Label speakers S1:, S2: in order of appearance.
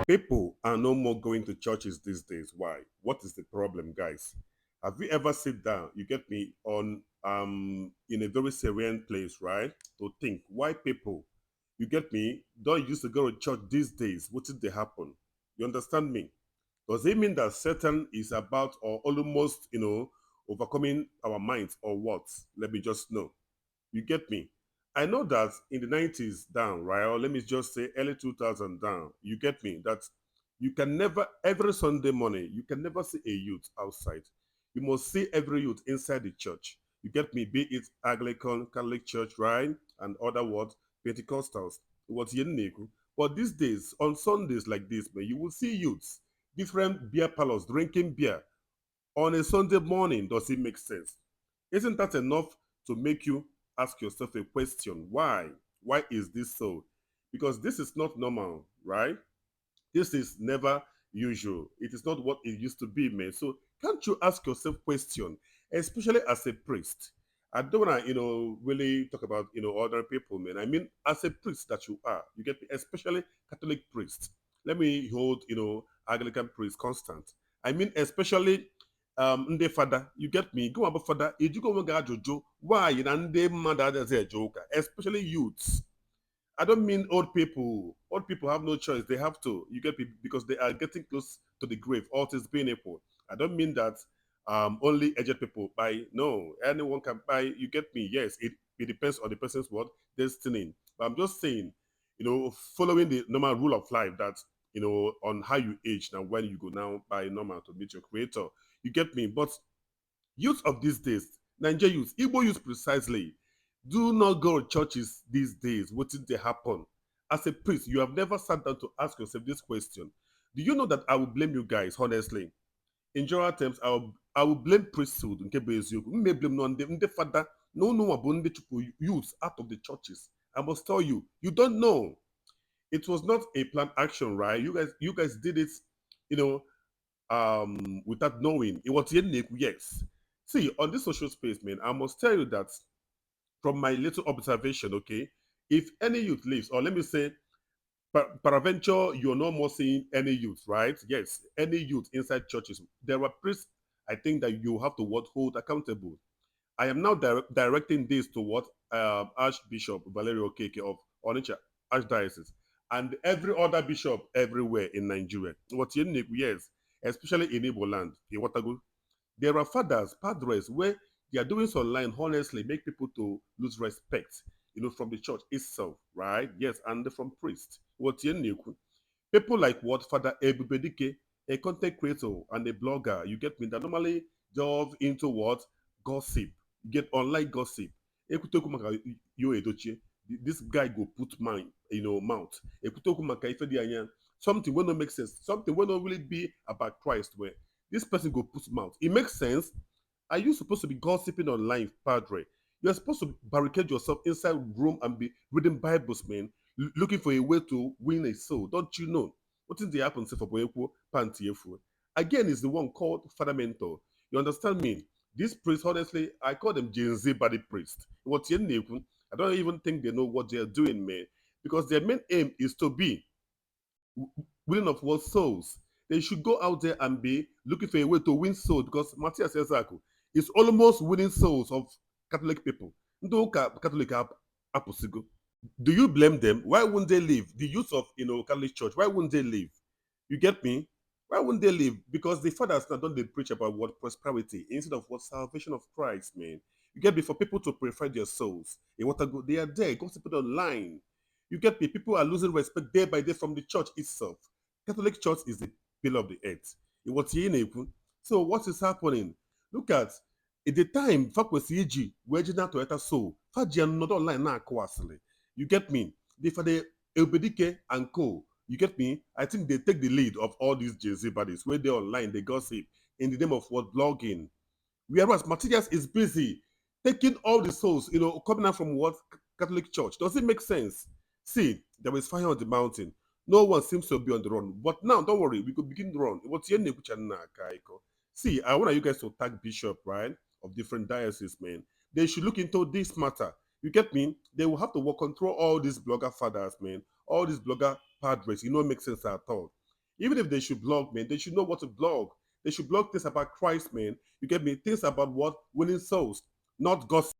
S1: People are no more going to churches these days. Why? What is the problem, guys? Have you ever sit down, you get me, on in a very serene place, right? To think why people, you get me, don't used to go to church these days. What did they happen? You understand me? Does it mean that Satan is about or almost, overcoming our minds or what? Let me just know. You get me? I know that in the 90s down, right? Or let me just say early 2000 down. You get me? That you can never, every Sunday morning, you can never see a youth outside. You must see every youth inside the church. You get me? Be it Anglican, Catholic Church, right? And other words, Pentecostals. What you need. But these days, on Sundays like this, man, you will see youths, different beer parlors drinking beer on a Sunday morning. Does it make sense? Isn't that enough to make you ask yourself a question? Why? Why is this so? Because this is not normal, right? This is never usual. It is not what it used to be, man. So can't you ask yourself question, especially as a priest? I don't wanna, really talk about, other people, man. I mean, as a priest that you are, you get me, especially Catholic priest. Let me hold, Anglican priest constant. I mean, especially ndị fada, you get me, go about fada, ejugo nwe ga ajụjụ why na ndị mmadụ adịghị eje ụka, especially youths. I don't mean old people. Old people have no choice. They have to. You get me because they are getting close to the grave. All things being equal. I don't mean that only aged people buy. No, anyone can buy. You get me? Yes, it depends on the person's what destiny. But I'm just saying, following the normal rule of life that on how you age now when you go now by normal to meet your creator. You get me? But youth of these days, Nigeria youth, Igbo youth precisely, do not go to churches these days. What did they happen? As a priest, you have never sat down to ask yourself this question. Do you know that I will blame you guys, honestly? In general terms, I will blame priesthood. Nke bụ eziokwu. M may blame no ndị fada. No bụ ndị chụpụ youths out of the churches. I must tell you, you don't know. It was not a planned action, right? You guys did it, you know, without knowing. It was yes. See, on this social space, man, I must tell you that from my little observation, okay, if any youth leaves, or let me say, peradventure, you're no more seeing any youth, right? Yes, any youth inside churches. There are priests, I think, that you have to what hold accountable. I am now directing this to what Archbishop Valerio Okeke of Onitsha Archdiocese and every other bishop everywhere in Nigeria. What you yes, especially in Igbo land, in Watagu, there are fathers, padres, where they are doing so online, honestly, make people to lose respect, from the church itself, right? Yes, and from priests. What you know, people like what Father Ebubedike, a content creator and a blogger, you get me, that normally delve into what gossip, you get online gossip. Ekutoku maka yo edochie. This guy go put mine, mouth. Ekutoku maka ife di anya. Something will not make sense. Something will not really be about Christ. Where this person go put mouth. It makes sense. Are you supposed to be gossiping online, Padre? You're supposed to barricade yourself inside room and be reading Bibles, man, looking for a way to win a soul. Don't you know? What is the happen for Boyeko Pantiefu? Again, is the one called Father Mentor. You understand me? This priest, honestly, I call them Gen Z body priest. What you know, I don't even think they know what they're doing, man. Because their main aim is to be winning of what souls. They should go out there and be looking for a way to win souls because Matthias Ezako is almost winning souls of Catholic people. Ndị ụka Catholic apụsigo. Do you blame them? Why wouldn't they leave? The youth of Catholic Church, why wouldn't they leave? You get me? Why wouldn't they leave? Because the fathers now don't they preach about what prosperity instead of what salvation of Christ, man. You get me? For people to purify their souls. They want to go, they are there, gossiping online. You get me? People are losing respect day by day from the church itself. Catholic Church is the pillar of the earth. It was So what is happening? Look at the time fa kwesịrị iji wee ji na Toyota Soul fa ji anọdụ online na-akụ asịrị. You get me? The Father Elbedike and co. You get me? I think they take the lead of all these Jay-Z buddies where they online, they gossip in the name of what blogging. Whereas Matthias is busy taking all the souls, coming out from what Catholic Church. Does it make sense? See, there is fire on the mountain. No one seems to be on the run. But now, don't worry, we could begin the run. See, I want you guys to tag Bishop, right, of different dioceses, man. They should look into this matter. You get me? They will have to work control all these blogger fathers, man. All these blogger padres. It makes sense at all. Even if they should blog, man, they should know what to blog. They should blog things about Christ, man. You get me? Things about what? Winning souls, not gossip.